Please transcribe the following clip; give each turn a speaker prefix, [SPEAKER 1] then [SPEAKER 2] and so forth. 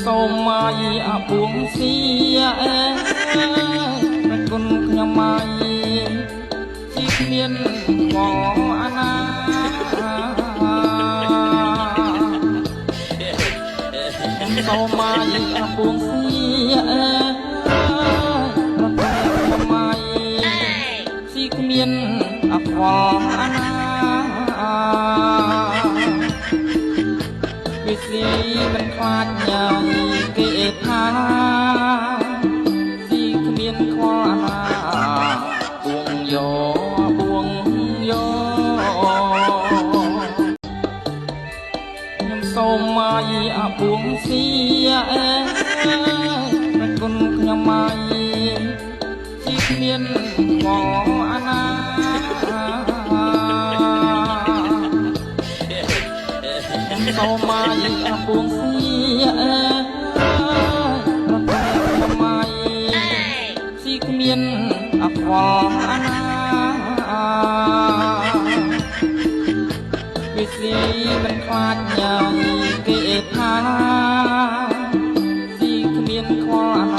[SPEAKER 1] សូមមកអាពួងសៀប្រគុណខ្ញុំមកទីគ្មានមកអាណាសូមមកអាពួងសៀប្រគុណខ្ញុំមកទីគ្មានអខ្វល់អាណាវិស៊ីមិនខ្លាចញ៉ៃគេថាស៊ីគ្មានខ្វល់អាណាពួងយោខ្ញុំសូមមកអាពួងសៀប្រគុណខ្ញុំមកស៊ីគ្មានខ្វល់អាណាសូមមកអាពួងសៀប្រគុណខ្ញុំមកស៊ីគ្មានអខ្វល់អាណាវិស៊ីមិនខ្លាចញ៉ៃគេថាស៊ីគ្មានខ្វល់អាណា